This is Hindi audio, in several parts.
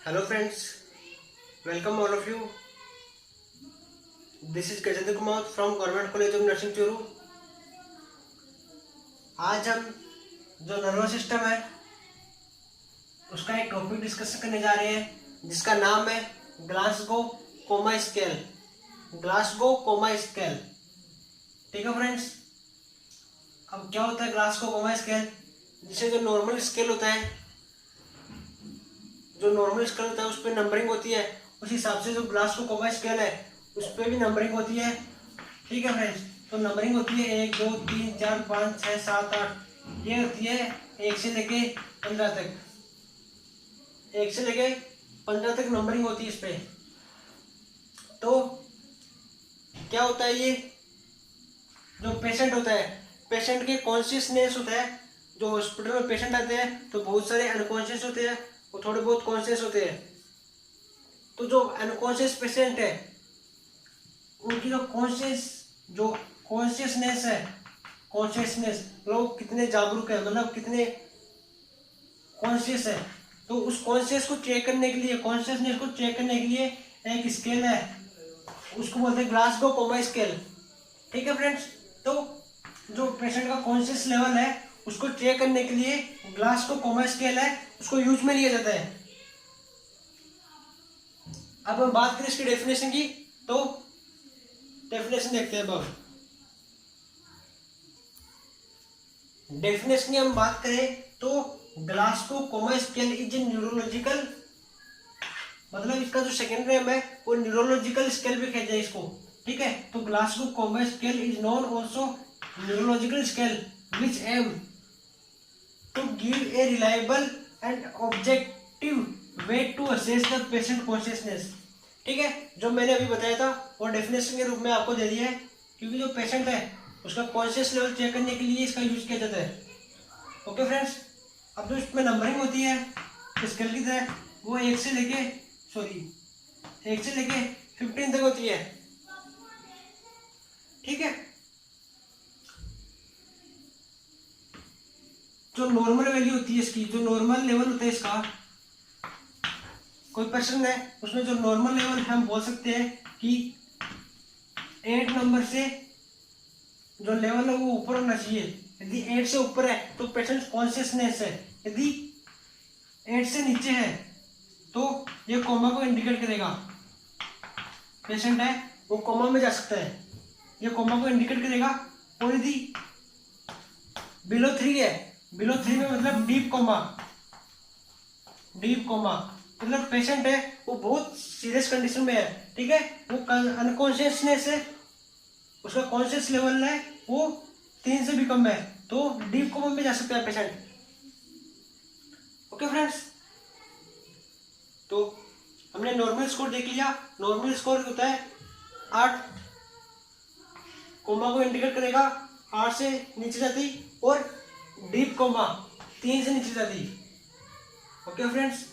Hello friends, welcome all of you. This is Gajendra Kumar from Government College of Nursing Churu. आज हम जो नर्वस सिस्टम है उसका एक टॉपिक डिस्कस करने जा रहे हैं जिसका नाम है Glasgow coma scale. Glasgow coma scale, ठीक है फ्रेंड्स। अब क्या होता है ग्लासगो कोमा स्केल? जिसे जो नॉर्मल स्केल होता है, उस पर नंबरिंग होती है, उस हिसाब से जो ग्लासगो कोमा स्केल है उस पर भी नंबरिंग होती है, ठीक है फ्रेंड्स। तो नंबरिंग होती है 1 2 3 4 5 6 7 8, ये होती है 1 से लेके 15 तक। 1 से लेके 15 तक नंबरिंग होती है इस पे। तो क्या होता है, ये जो पेशेंट होता है, पेशेंट के कॉन्शियसनेस होता है। जो हॉस्पिटल में पेशेंट आते हैं तो बहुत सारे अनकॉन्शियस होते हैं और थोड़े बहुत कॉन्शियस होते हैं। तो जो अनकॉन्शियस पेशेंट है उनकी जो कॉन्शियसनेस है, कॉन्शियसनेस लोग कितने जागरूक है, मतलब कितने कॉन्शियस है, तो उस कॉन्शियस को चेक करने के लिए, कॉन्शियसनेस को चेक करने के लिए एक स्केल है, उसको बोलते हैं ग्लासगो कोमा स्केल, ठीक है फ्रेंड्स। तो जो पेशेंट का कॉन्शियस लेवल है उसको चेक करने के लिए ग्लासगो कोमा स्केल है, उसको यूज में लिया जाता है। अब हम बात करें इसकी डेफिनेशन की, तो डेफिनेशन देखते हैं। अब डेफिनेशन की हम बात करें तो Glasgow coma scale is a neurological, मतलब इसका जो सेकेंड नेम है वो न्यूरोलॉजिकल स्केल भी कहते हैं इसको, ठीक है। तो Glasgow coma scale is known also neurological scale which aim to give a reliable and objective way to assess the patient consciousness, ठीक है। जो मैंने अभी बताया था वो डेफिनेशन के रूप में आपको दे दिया है, क्योंकि जो पेशेंट है उसका कॉन्शियस लेवल चेक करने के लिए इसका यूज किया जाता है, ओके फ्रेंड्स। अब जो इसमें नंबरिंग होती है स्केल की तरह, वो 1 से लेके 15 तक होती है, ठीक है। जो नॉर्मल वैल्यू होती है इसकी, जो नॉर्मल लेवल होता है इसका, कोई पर्सन है उसमें जो नॉर्मल लेवल हम बोल सकते हैं कि 8 नंबर से जो लेवल है वो ऊपर होना चाहिए। यदि 8 से ऊपर है तो पेशेंट कॉन्शियसनेस है, यदि 8 से नीचे है तो ये कोमा को इंडिकेट करेगा। पेशेंट है वो कोमा में जा सकता है, ये कोमा को इंडिकेट करेगा। और यदि बिलो 3 है, बिलो 3 में मतलब डीप कोमा मतलब पेशेंट है वो बहुत सीरियस कंडीशन में है, ठीक है। वो अनकॉन्शियसनेस है, उसका कॉन्शियस लेवल है वो 3 से भी कम है, तो डीप कोमा में जा सकता है पेशेंट, ओके फ्रेंड्स। तो हमने नॉर्मल स्कोर देख लिया। नॉर्मल स्कोर होता है 8, कोमा को इंडिकेट करेगा 8 से नीचे जाती, और डीप कोमा 3 से नीचे जाती, ओके फ्रेंड्स।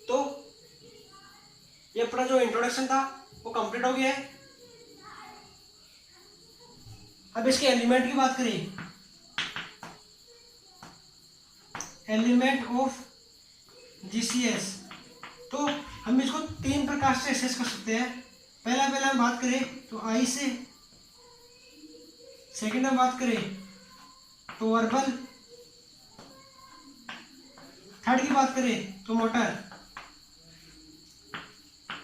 तो ये अपना जो इंट्रोडक्शन था वो कंप्लीट हो गया है। अब इसके एलिमेंट की बात करें, एलिमेंट ऑफ जीसीएस, तो हम इसको 3 प्रकार से एसेस कर सकते हैं। पहला हम बात करें तो आई से, सेकंड हम बात करें तो वर्बल, थर्ड की बात करें तो मोटर,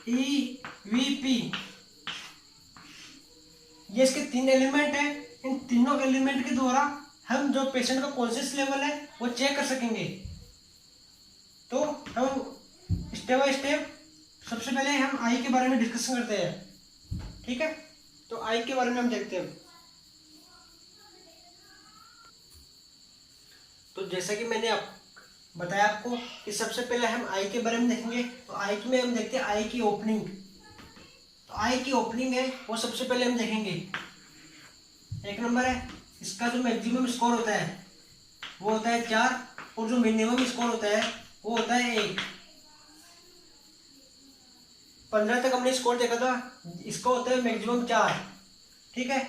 ईवीपी। ये इसके 3 एलिमेंट है। इन तीनों एलिमेंट के द्वारा हम जो पेशेंट का कॉन्शियस लेवल है वो चेक कर सकेंगे। तो हम स्टेप बाय स्टेप सबसे पहले हम आई के बारे में डिस्कशन करते हैं, ठीक है। तो आई के बारे में हम देखते हैं। तो जैसा कि मैंने बताया आपको कि सबसे पहले हम आई के बारे में देखेंगे। तो आई में हम देखते हैं आई की ओपनिंग। तो आई की ओपनिंग है वो सबसे पहले हम देखेंगे। 1 नंबर है, इसका जो मैक्सिमम स्कोर होता है वो होता है 4, और जो मिनिमम स्कोर होता है वो होता है 1। 15 तक हमने स्कोर देखा था, इसका होता है मैक्सिमम 4, ठीक है।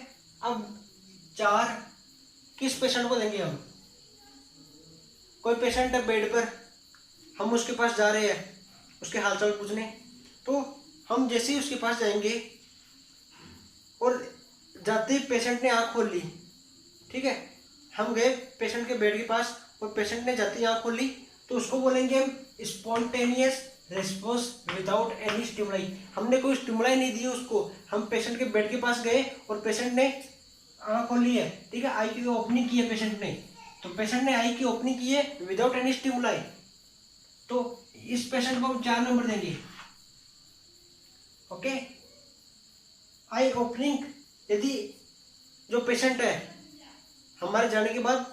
अब 4 किस पेशेंट को देंगे हम? कोई पेशेंट है बेड पर, हम उसके पास जा रहे हैं उसके हालचाल पूछने। तो हम जैसे ही उसके पास जाएंगे और जाते ही पेशेंट ने आँख खोल ली, ठीक है, हम गए पेशेंट के बेड के पास और पेशेंट ने जाते ही आँख खोल ली, तो उसको बोलेंगे हम spontaneous response without any stimuli. हमने कोई स्टिमुलाई नहीं दी उसको, हम पेशेंट के बेड के पास गए और पेशेंट ने आँख खोल ली है, ठीक है, आई की ओपनिंग की है पेशेंट ने, तो पेशेंट ने आई की ओपनिंग की है विदाउट एनी स्टिमुलाई, तो इस पेशेंट को हम 4 नंबर देंगे। ओके, आई ओपनिंग, यदि जो पेशेंट है हमारे जाने के बाद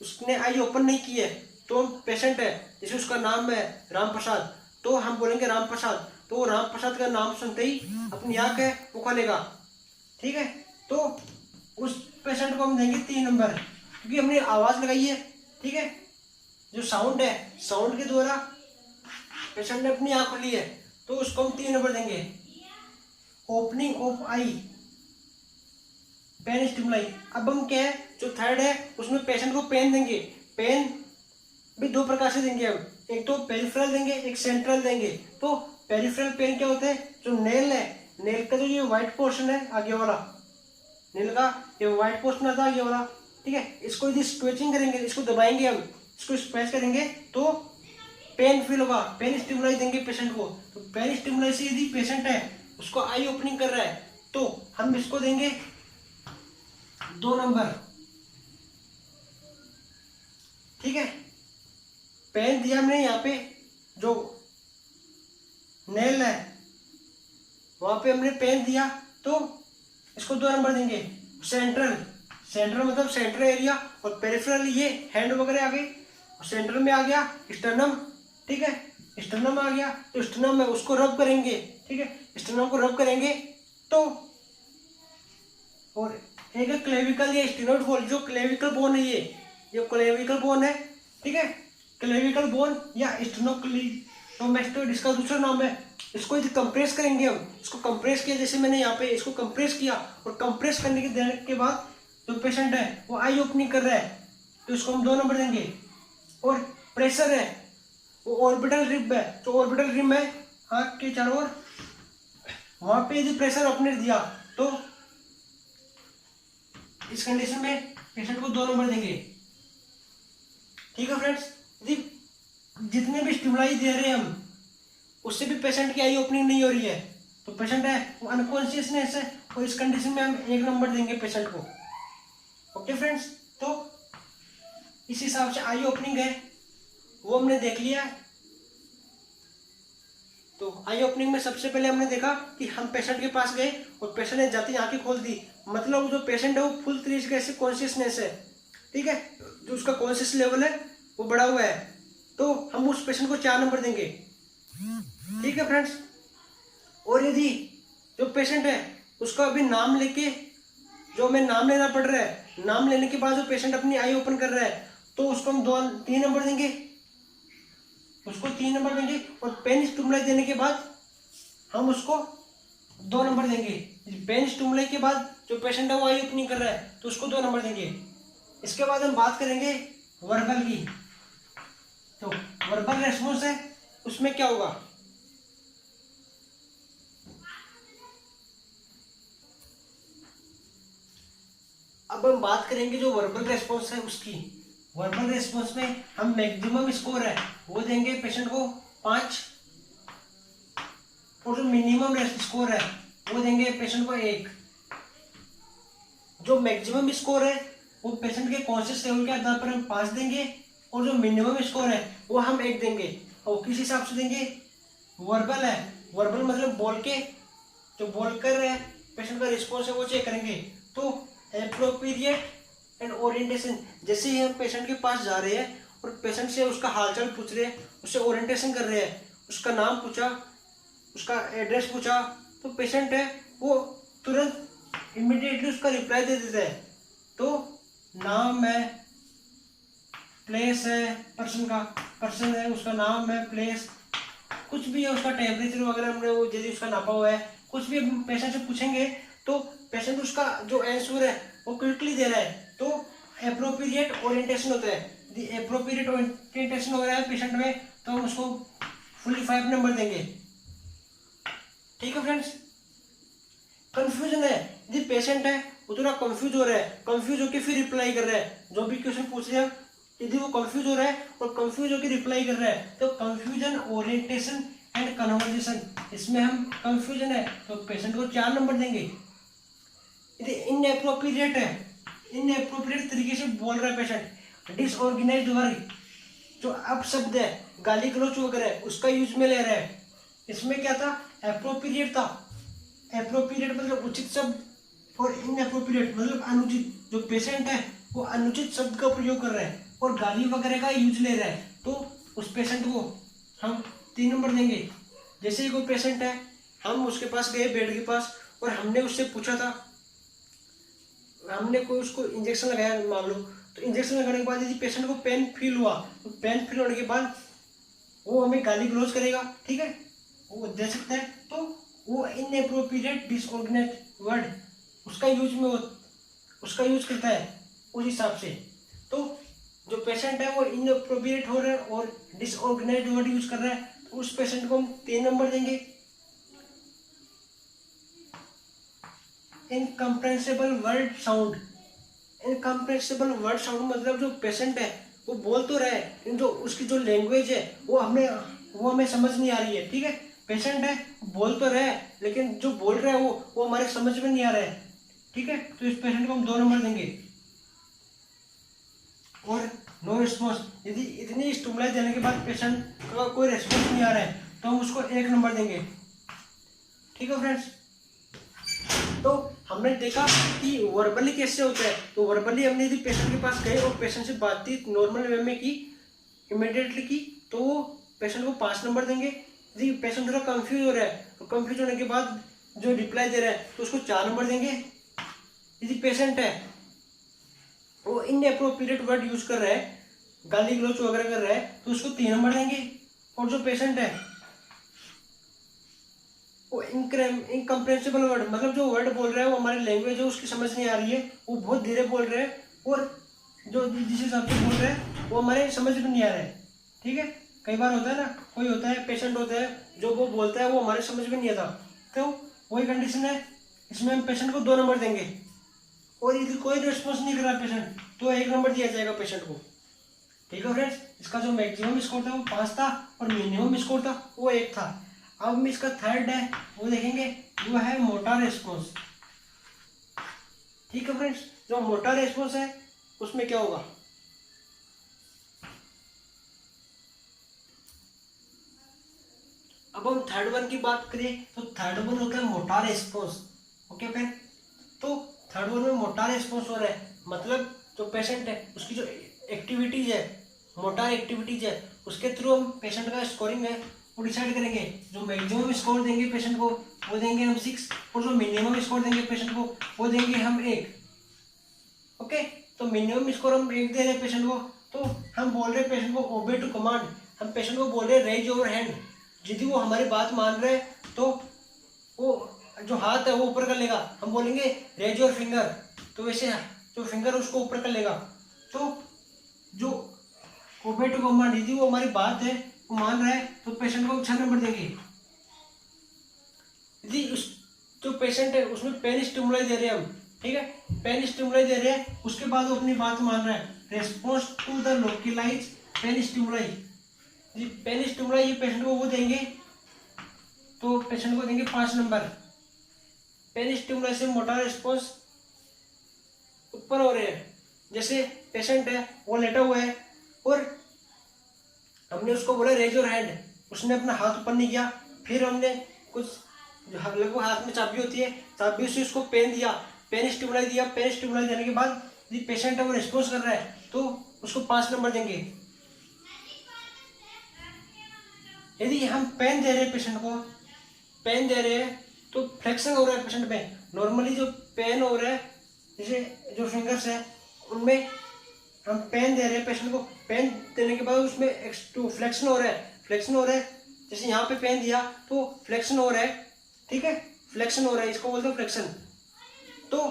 उसने आई ओपन नहीं की है, तो पेशेंट है जैसे उसका नाम है राम प्रसाद, तो हम बोलेंगे राम प्रसाद, तो राम प्रसाद का नाम सुनते ही अपनी आँख है वो खोलेगा, ठीक है, तो उस पेशेंट को हम देंगे 3 नंबर, क्योंकि हमने आवाज़ लगाई है, ठीक है, जो साउंड है, साउंड के द्वारा पेशेंट ने अपनी आँख खोली है, तो उसको हम 3 नंबर देंगे। Opening of eye, pain stimuli. अब हम क्या है, जो थर्ड है उसमें पेशेंट को पेन देंगे। पेन भी 2 प्रकार से देंगे हम, एक तो पेरिफेरल देंगे, एक सेंट्रल देंगे। तो पेरिफेरल पेन क्या होता है, जो नेल है, नेल का जो ये व्हाइट पोर्शन है आगे वाला, नेल का ये व्हाइट पोर्शन आता है आगे वाला, ठीक है, इसको यदि स्ट्रेचिंग करेंगे, इसको दबाएंगे हम, इसको स्ट्रेच करेंगे तो पेन फील होगा, पेन स्टिमुलाई देंगे पेशेंट को। तो पेन स्टिमुलाई से यदि पेशेंट है उसको आई ओपनिंग कर रहा है, तो हम इसको देंगे 2 नंबर, ठीक है। पेन दिया हमने यहाँ पे, जो नेल है वहां पे हमने पेन दिया, तो इसको 2 नंबर देंगे। सेंट्रल, सेंट्रल मतलब सेंट्रल एरिया, और पेरिफेरल ये हैंड वगैरह आ गई, सेंट्रल में आ गया स्टर्नम, ठीक है, स्टर्नम आ गया, तो स्टर्नम है उसको रब करेंगे, ठीक है, स्टर्नम को रब करेंगे, तो और एक है क्लेविकल या स्टेनोइड बोन, जो क्लेविकल बोन है ये क्लेविकल बोन है, ठीक है, क्लेविकल बोन या स्टेनोक्लेविकल इसका दूसरा नाम है। इसको यदि कंप्रेस करेंगे हम, इसको कंप्रेस किया, जैसे मैंने यहाँ पे इसको कंप्रेस किया, और कंप्रेस करने के देने के बाद जो पेशेंट है वो आई ओपनिंग कर रहा है, तो इसको हम 2 नंबर देंगे। और प्रेशर है, वो ऑर्बिटल रिब है, जो ऑर्बिटल रिब है आँख के चारों ओर, वहां पे यदि प्रेशर अपने दिया, तो इस कंडीशन में पेशेंट को 2 नंबर देंगे, ठीक है फ्रेंड्स। यदि जितने भी स्टिमुलाई दे रहे हैं हम, उससे भी पेशेंट की आई ओपनिंग नहीं हो रही है, तो पेशेंट है वो अनकॉन्शियसनेस है, और इस कंडीशन में हम 1 नंबर देंगे पेशेंट को। ओके फ्रेंड्स, तो इस हिसाब से आई ओपनिंग है वो हमने देख लिया है। तो आई ओपनिंग में सबसे पहले हमने देखा कि हम पेशेंट के पास गए और पेशेंट ने जाती आंखें खोल दी, मतलब जो पेशेंट है वो फुल तरीके से कॉन्शियसनेस है, ठीक है, जो उसका कॉन्शियस लेवल है वो बढ़ा हुआ है, तो हम उस पेशेंट को 4 नंबर देंगे, ठीक है फ्रेंड्स। और यदि जो पेशेंट है उसका अभी नाम लेके, जो हमें नाम लेना पड़ रहा है, नाम लेने के बाद जो पेशेंट अपनी आई ओपन कर रहा है, तो उसको हम 3 नंबर देंगे, उसको 3 नंबर देंगे। और पेन स्टिमुलाई देने के बाद हम उसको 2 नंबर देंगे। पेन स्टिमुलाई के बाद जो पेशेंट है वो आई ओपनिंग कर रहा है, तो उसको 2 नंबर देंगे। इसके बाद हम बात करेंगे वर्बल की। तो वर्बल रेस्पॉन्स है, उसमें क्या होगा, अब हम बात करेंगे जो वर्बल रेस्पॉन्स है उसकी। वर्बल रेस्पॉन्स में हम मैक्सिमम स्कोर है वो देंगे पेशेंट को 5, और जो मिनिमम स्कोर है वो देंगे पेशेंट को 1। जो मैक्सिमम स्कोर है वो पेशेंट के कॉन्शियस लेवल के आधार पर हम 5 देंगे, और जो मिनिमम स्कोर है वो हम 1 देंगे। और किस हिसाब से देंगे, वर्बल है, वर्बल मतलब बोल के, जो बोल कर रहे हैं पेशेंट का रिस्पॉन्स है वो चेक करेंगे। तो एप्रोप्रिएट एंड ओरिएंटेशन, जैसे ही हम पेशेंट के पास जा रहे हैं और पेशेंट से उसका हालचाल पूछ रहे हैं, उससे ओरिएंटेशन कर रहे हैं, उसका नाम पूछा, उसका एड्रेस पूछा, तो पेशेंट है वो तुरंत इमीडिएटली उसका रिप्लाई दे देता है। तो नाम है, प्लेस है, पर्सन है, उसका नाम है, प्लेस, कुछ भी है, उसका टेम्परेचर वगैरह हमने वो यदि उसका नापा हुआ है, कुछ भी पेशेंट से पूछेंगे तो पेशेंट उसका जो आंसर है वो क्विकली दे रहा है, तो एप्रोप्रिएट ओरिएंटेशन होता है। यदि एप्रोप्रिएट ओरिएंटेशन हो रहा है पेशेंट में तो हम उसको फुली 5 नंबर देंगे। ठीक है फ्रेंड्स। कंफ्यूजन है, यदि पेशेंट है वो थोड़ा कंफ्यूज हो रहा है, कंफ्यूज होकर फिर रिप्लाई कर रहा है, जो भी क्वेश्चन पूछ रहे हैं यदि वो कंफ्यूज हो रहा है और कंफ्यूज होकर रिप्लाई कर रहा है तो कंफ्यूजन, ओरिएंटेशन एंड कन्वर्जेशन, इसमें हम कंफ्यूजन है तो पेशेंट को 4 नंबर देंगे। यदि इनएप्रोप्रिएट है, इनएप्रोप्रिएट तरीके से बोल रहा है पेशेंट, डिसऑर्गेनाइज्ड वर्ड, जो अपशब्द है, गाली गलौज वगैरह उसका यूज में ले रहा है, इसमें क्या था, एप्रोप्रिएट था। एप्रोप्रिएट मतलब उचित शब्द और इनएप्रोप्रिएट मतलब अनुचित, जो पेशेंट है वो अनुचित शब्द का प्रयोग कर रहा है और गाली वगैरह का यूज ले रहा है तो उस पेशेंट को हम 3 नंबर देंगे। जैसे ही कोई पेशेंट है, हम उसके पास गए बेड के पास और हमने उससे पूछा था, हमने कोई उसको इंजेक्शन लगाया मान लो, तो इंजेक्शन लगाने के बाद यदि पेशेंट को पेन फील हुआ तो पेन फील होने के बाद वो हमें गाली गलौज करेगा, ठीक है, वो दे सकता है, तो वो इनएप्रोप्रिएट डिसऑर्गेनाइज्ड वर्ड उसका यूज करता है उस हिसाब से। तो जो पेशेंट है वो इनएप्रोप्रिएट हो रहा है और डिसऑर्गेनाइज्ड वर्ड यूज कर रहा है तो उस पेशेंट को हम 3 नंबर देंगे। इनकम्प्रेंसिबल वर्ड साउंड, इनकम्प्रेंसिबल वर्ड साउंड मतलब जो पेशेंट है वो बोल तो रहा है लेकिन जो उसकी जो लैंग्वेज है वो हमें समझ नहीं आ रही है, ठीक है, पेशेंट है बोल तो रहा है लेकिन जो बोल रहा है वो हमारे समझ में नहीं आ रहा है, ठीक है, तो इस पेशेंट को हम 2 नंबर देंगे। और नो रिस्पॉन्स, यदि इतनी स्टिमुलाई देने के बाद पेशेंट का कोई रेस्पॉन्स नहीं आ रहा है तो हम उसको 1 नंबर देंगे। ठीक है फ्रेंड्स। तो हमने देखा कि वर्बली कैसे होता है, तो वर्बली हमने यदि पेशेंट के पास गए और पेशेंट से बातचीत नॉर्मल वे में की, इमिडिएटली की, तो वो पेशेंट को 5 नंबर देंगे। यदि पेशेंट थोड़ा कंफ्यूज हो रहा है तो कंफ्यूज होने के बाद जो रिप्लाई दे रहा है तो उसको 4 नंबर देंगे। यदि पेशेंट है वो इनएप्रोप्रिएट वर्ड यूज कर रहा है, गाली गलौज वगैरह कर रहा है तो उसको 3 नंबर देंगे। और जो पेशेंट है वो इनकम्प्रेंसिबल वर्ड मतलब जो वर्ड बोल रहा है वो हमारी लैंग्वेज है उसकी समझ नहीं आ रही है, वो बहुत धीरे बोल रहे हैं और जो जिस हिसाब से बोल रहे हैं वो हमारे समझ में नहीं आ रहा है, ठीक है। कई बार होता है ना, कोई होता है पेशेंट होता है जो वो बोलता है वो हमारे समझ में नहीं आता, तो वही कंडीशन है, इसमें हम पेशेंट को 2 नंबर देंगे। और यदि कोई रिस्पॉन्स नहीं कर रहा पेशेंट तो 1 नंबर दिया जाएगा पेशेंट को। ठीक है फ्रेंड्स, इसका जो मैक्सिमम स्कोर था वो 5 था और मिनिमम स्कोर था वो 1 था। अब हम इसका थर्ड है वो देखेंगे, वो है मोटा रेस्पॉन्स। ठीक है फ्रेंड्स, जो मोटा रेस्पॉन्स है उसमें क्या होगा, अब हम थर्ड वन की बात करें तो थर्ड वन होता है मोटा रेस्पॉन्स। ओके फ्रेंड, तो थर्ड वन में मोटा रेस्पॉन्स हो रहा है मतलब जो पेशेंट है उसकी जो एक्टिविटीज है, मोटार एक्टिविटीज है, उसके थ्रू हम पेशेंट का स्कोरिंग है वो डिसाइड करेंगे। जो मैक्सिमम स्कोर देंगे पेशेंट को वो देंगे हम 6 और जो मिनिमम स्कोर देंगे पेशेंट को वो देंगे हम 1। ओके, तो मिनिमम स्कोर हम 1 दे रहे हैं पेशेंट को, तो हम बोल रहे हैं पेशेंट को ओबे टू कमांड, हम पेशेंट को बोल रहे हैं रेज योर हैंड। यदि वो हमारी बात मान रहे हैं तो वो जो हाथ है वो ऊपर कर लेगा, हम बोलेंगे रेज योर फिंगर, तो वैसे जो फिंगर उसको ऊपर कर लेगा। तो जो ओबे टू कमांड यदि वो हमारी बात है वो मान रहा है तो पेशेंट को 6 नंबर देंगे। यदि उस जो पेशेंट है उसमें पेन स्टिमुलाई दे रहे हैं हम, ठीक है, पेन स्टिमुलाई दे रहे हैं उसके बाद वो अपनी बात मान रहा है, response to the localize pain stimuli, pain stimuli ये पेशेंट को वो देंगे तो पेशेंट को देंगे 5 नंबर। पेन स्टिमुलाई से मोटा रेस्पॉन्स ऊपर हो रहे हैं, जैसे पेशेंट है वो लेटा हुआ है और हमने उसको बोला रेज योर हैंड, उसने अपना हाथ ऊपर नहीं किया, फिर हमने कुछ लगभग हाथ में चाबी होती है, चाबी से उसको पेन दिया, पेन स्टिमुलाई दिया, पेन स्टिमुलाई देने के बाद यदि पेशेंट है वो रिस्पॉन्स कर रहा है तो उसको 5 नंबर देंगे। यदि हम पेन दे रहे हैं पेशेंट को, पेन दे रहे हैं तो फ्लेक्शन हो रहा है पेशेंट में, नॉर्मली जो पेन हो रहा है जैसे जो फिंगर्स है उनमें हम पेन दे रहे हैं पेशेंट को, पेन देने के बाद उसमें फ्लेक्शन हो रहा है, फ्लेक्शन हो रहा है, जैसे यहाँ पे पेन दिया तो फ्लेक्शन हो रहा है, ठीक है, फ्लेक्शन हो रहा है, इसको बोलते हैं फ्लेक्शन। तो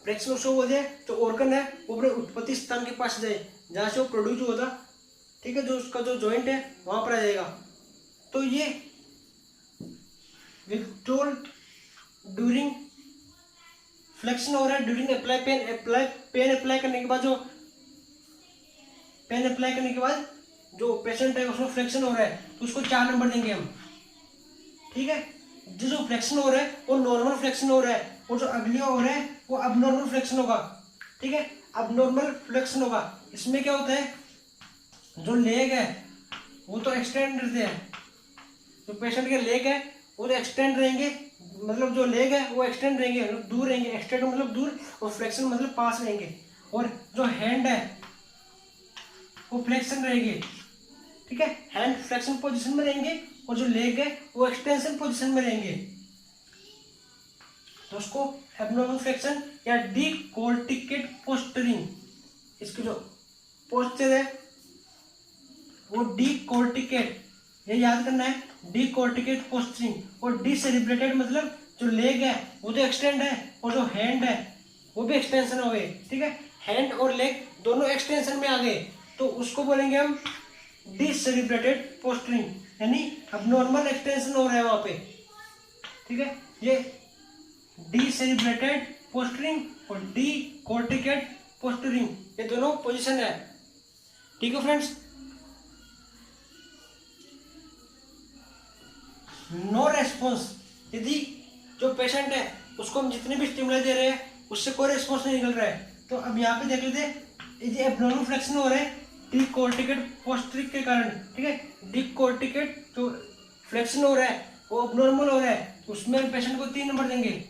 फ्लेक्शन उसको बोलते हैं जो ऑर्गन है वो अपने उत्पत्ति स्थान के पास जाए, जहाँ से वो प्रोड्यूस हुआ था, ठीक है, जो उसका जो जॉइंट है वहां पर आ जाएगा। तो ये विथड्रॉल ड्यूरिंग फ्लेक्शन हो रहा है, ड्यूरिंग पेन अप्लाई करने के बाद जो पेशेंट है उसमें फ्लेक्शन हो रहा है तो उसको 4 नंबर देंगे हम, ठीक है। जो फ्लेक्शन हो रहा है वो नॉर्मल फ्लेक्शन हो रहा है, और जो अगलिया हो रहा है वो अबनॉर्मल फ्लेक्शन होगा, ठीक है, अबनॉर्मल फ्लेक्शन होगा। इसमें क्या होता है, जो लेग है वो तो एक्सटेंड रहते हैं, जो पेशेंट के लेग है वो तो एक्सटेंड रहेंगे, मतलब जो लेग है वो एक्सटेंड रहेंगे, मतलब दूर रहेंगे, एक्सटेंड मतलब दूर और फ्लेक्शन मतलब पास रहेंगे, और जो हैंड है वो फ्लेक्शन रहेगी, ठीक है, हैंड फ्लेक्शन पोजीशन में रहेंगे और जो लेग है वो एक्सटेंशन पोजीशन में रहेंगे। तो उसको एब्नॉर्मल फ्लेक्शन या डिकोर्टिकेट पोस्चरिंग, इसकी जो पोस्चर है वो डिकोर्टिकेट, ये याद करना है, डिकोर्टिकेट पोस्चरिंग। और डिसेरिब्रेटेड मतलब जो लेग है वो तो एक्सटेंड है और जो हैंड है वो भी एक्सटेंशन हो गए, ठीक है, हैंड और लेग दोनों एक्सटेंशन में आ गए, तो उसको बोलेंगे हम डिसेरिब्रेटेड पोस्चरिंग, यानी अबनॉर्मल एक्सटेंशन हो रहा है वहां पे, ठीक है। ये डिसेरिब्रेटेड पोस्चरिंग और डिकोर्टिकेट पोस्चरिंग, ये दोनों पोजीशन है, ठीक है फ्रेंड्स। नो रेस्पॉन्स, यदि जो पेशेंट है उसको हम जितने भी स्टिमुलस दे रहे हैं उससे कोई रेस्पॉन्स नहीं निकल रहा है, तो अब यहाँ पे देख लेते हैं, यदि एब्नॉर्मल फ्लेक्शन हो रहा है डिकोर्टिकेट पोस्चरिंग के कारण, ठीक है, डिकोर्टिकेट जो फ्लेक्शन हो रहा है वो एब्नॉर्मल हो रहा है, उसमें पेशेंट को 3 नंबर देंगे,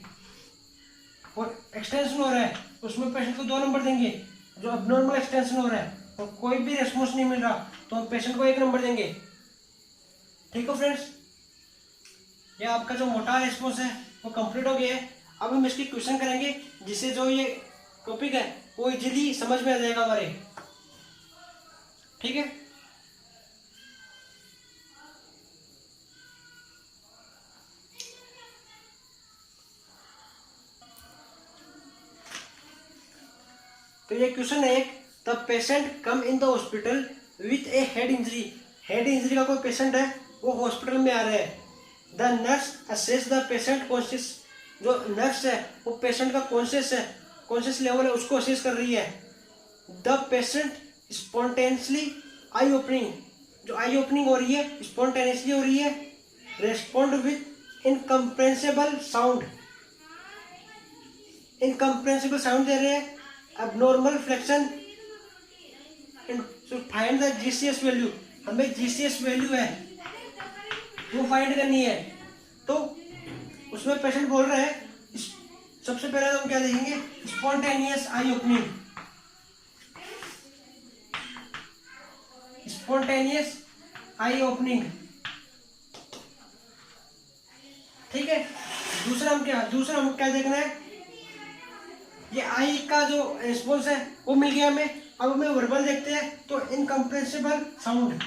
और एक्सटेंशन हो रहा है उसमें पेशेंट को 2 नंबर देंगे। जो एब्नॉर्मल एक्सटेंशन हो रहा है तो कोई भी रेस्पॉन्स नहीं मिल रहा तो हम पेशेंट को 1 नंबर देंगे, ठीक है फ्रेंड्स। ये आपका जो मोटा रेस्पॉन्स है वो कंप्लीट हो गया है। अब हम इसकी क्वेश्चन करेंगे जिससे जो ये टॉपिक है वो इजीली समझ में आ जाएगा हमारे, ठीक है। तो ये क्वेश्चन है एक, the patient come in the hospital with A head injury, head injury का कोई पेशेंट है वो हॉस्पिटल में आ रहा है। The nurse assess the patient conscious, जो नर्स है वो पेशेंट का कॉन्शियस लेवल है उसको असेस कर रही है। The patient spontaneously I opening, जो आई ओपनिंग हो रही है स्पॉन्टेनियसली हो रही है। रेस्पॉन्ड विथ इनकम्प्रेंसिबल साउंड, इनकम्प्रेंसिबल साउंड दे रहे हैं। abnormal flexion, find the GCS value, हमें जीसीएस वैल्यू है वो फाइंड करनी है। तो उसमें पेशेंट बोल रहा है, सबसे पहले हम क्या देखेंगे, स्पॉन्टेनियस आई ओपनिंग, स्पॉन्टेनियस आई ओपनिंग, ठीक है। दूसरा हम क्या देखना है, ये आई का जो रिस्पॉन्स है वो मिल गया हमें। अब हमें वर्बल देखते हैं, तो इनकम्प्रेंसिबल साउंड,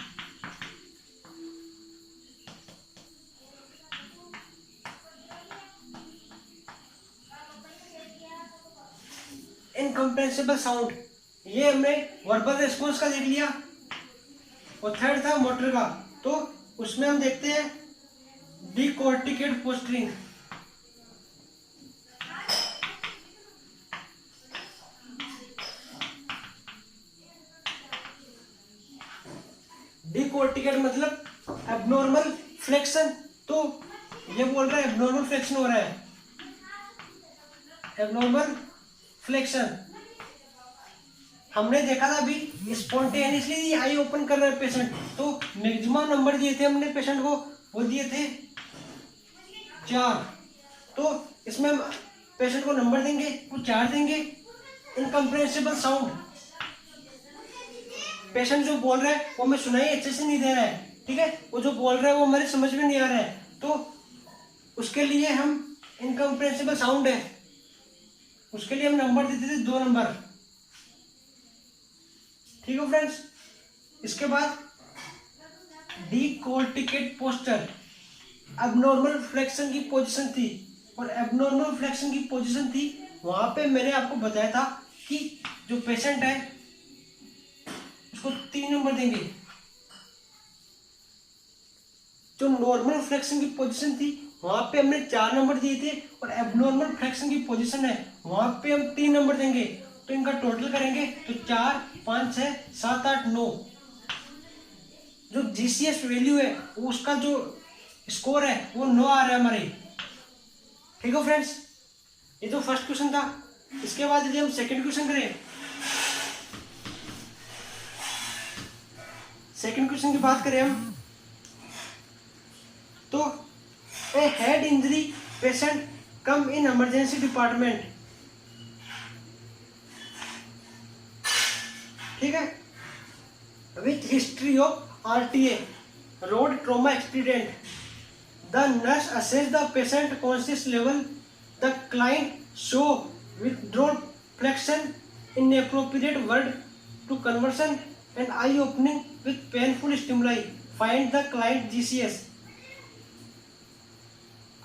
इनकम्प्रेंसिबल साउंड, ये हमने वर्बल रिस्पॉन्स का देख लिया। और थर्ड था मोटर का, तो उसमें हम देखते हैं डिकोर्टिकेट पोस्चरिंग, डिकोर्टिकेट मतलब एब्नॉर्मल फ्लेक्शन, तो ये बोल रहा है एब्नॉर्मल फ्लेक्शन हो रहा है, एब्नॉर्मल फ्लेक्शन। हमने देखा था अभी स्पॉन्टेनियसली आई ओपन कर रहा है पेशेंट, तो मैक्सिमम नंबर दिए थे हमने पेशेंट को, वो दिए थे 4, तो इसमें हम पेशेंट को नंबर देंगे वो 4 देंगे। इनकम्प्रेंसिबल साउंड, पेशेंट जो बोल रहा है वो हमें सुनाई अच्छे से नहीं दे रहा है, ठीक है, वो जो बोल रहा है वो हमारे समझ में नहीं आ रहा है, तो उसके लिए हम इनकम्प्रेंसिबल साउंड है उसके लिए हम नंबर देते थे 2 नंबर, ठीक है फ्रेंड्स। इसके बाद डिकोर्टिकेट पोस्चर, एब्नॉर्मल फ्लेक्शन की पोजीशन थी, और एब्नॉर्मल फ्लेक्शन की पोजीशन थी वहां पे मैंने आपको बताया था कि जो पेशेंट है उसको 3 नंबर देंगे। जो नॉर्मल फ्रैक्शन की पोजीशन थी वहां पे हमने 4 नंबर दिए थे, और एबनॉर्मल फ्रैक्शन की पोजीशन है वहां पे हम 3 नंबर देंगे। तो इनका टोटल करेंगे तो 4 5 6 7 8 9। जो जीसीएस वैल्यू है वो उसका जो स्कोर है वो 9 आ रहा है हमारे। ठीक है फ्रेंड्स, ये तो फर्स्ट क्वेश्चन था। इसके बाद यदि हम सेकंड क्वेश्चन करें, सेकंड क्वेश्चन की बात करें हम तो a head injury patient come in emergency department. ठीक है, with history of RTA road trauma accident, the nurse assess the patient conscious level, the client show withdrawal flexion, inappropriate word to conversion and eye opening with painful stimuli, find the client GCS।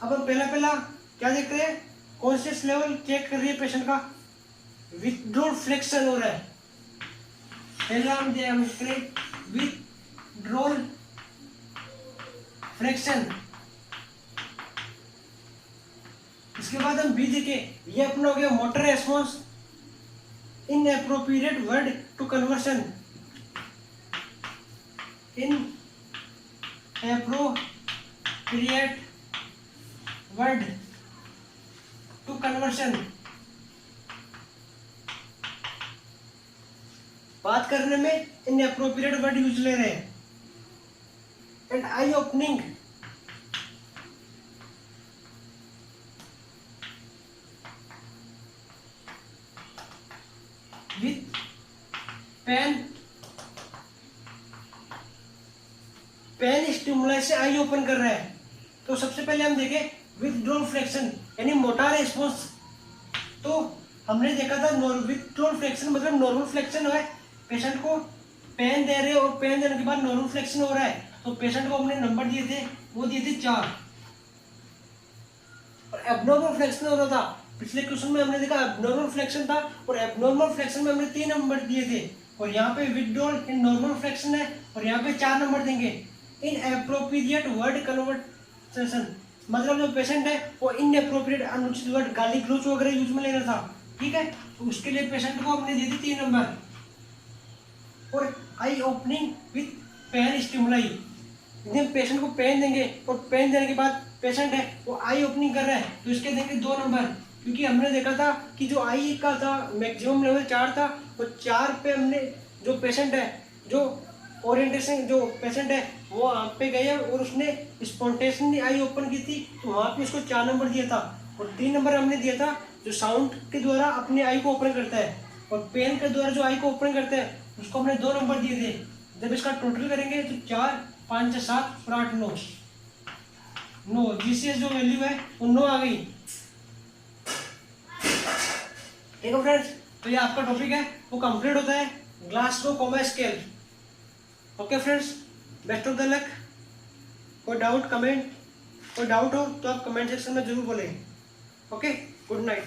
अब हम पहला क्या देख रहे हैं, कॉन्शियस लेवल चेक कर रही है पेशेंट का, विथड्रॉल फ्लेक्शन हो रहा है। पहला हम देख रहे विथड्रॉल फ्लेक्शन। इसके बाद हम बी देखे, ये अपना हो गया motor response, inappropriate word to conversion, inappropriate word to conversion. बात करने में इनएप्रोप्रिएट वर्ड यूज ले रहे हैं। And eye opening, with pain stimulus से आई ओपन कर रहा है। तो सबसे पहले हम देखें विथड्रॉल फ्लेक्शन यानी मोटार रेस्पॉन्स। तो हमने देखा था विथड्रॉल फ्लेक्शन मतलब नॉर्मल फ्लेक्शन है, पेशेंट को पेन दे रहे हैं और पेन देने के बाद नॉर्मल फ्लेक्शन हो रहा है। तो पेशेंट को हमने नंबर दिए थे, वो दिए थे 4। और एबनॉर्मल फ्लेक्शन हो रहा था, पिछले क्वेश्चन में हमने देखा एबनॉर्मल फ्लेक्शन था और एबनॉर्मल फ्लेक्शन में हमने 3 नंबर दिए थे। और यहाँ पे विथड्रॉल इन नॉर्मल फ्लेक्शन है और यहाँ पे 4 नंबर देंगे। इन एप्रोप्रिएट वर्ड कन्वर्सेशन मतलब जो पेशेंट है वो इनएप्रोप्रिएट अनुचित वर्ड गाली गलौज वगैरह यूज में ले रहा था। ठीक है, तो उसके लिए पेशेंट को हमने दिए थे 3 नंबर। और आई ओपनिंग विथ पेन स्टिमुलाई, यदि हम पेशेंट को पेन देंगे और पेन देने के बाद पेशेंट है वो आई ओपनिंग कर रहा है तो इसके देंगे 2 नंबर, क्योंकि हमने देखा था कि जो आई का था मैक्सिमम लेवल 4 था और 4 पे हमने जो पेशेंट है जो ओरिएंटेशन जो पेशेंट है वो वहाँ पे गया और उसने स्पॉन्टेनियसली आई ओपन की थी तो वहाँ पे उसको 4 नंबर दिया था। और 3 नंबर हमने दिया था जो साउंड के द्वारा अपने आई को ओपन करता है, और पेन के द्वारा जो आई को ओपन करता है उसको हमने 2 नंबर दिए थे। जब इसका टोटल करेंगे तो 4 5 7 और 8 9 जीसीएस जो वैल्यू है वो 9 आ गई। ठीक है फ्रेंड्स, तो ये आपका टॉपिक है वो कंप्लीट होता है Glasgow coma scale. Okay friends, best of the luck. कोई डाउट हो तो आप कमेंट सेक्शन में जरूर बोलें। Okay, good night.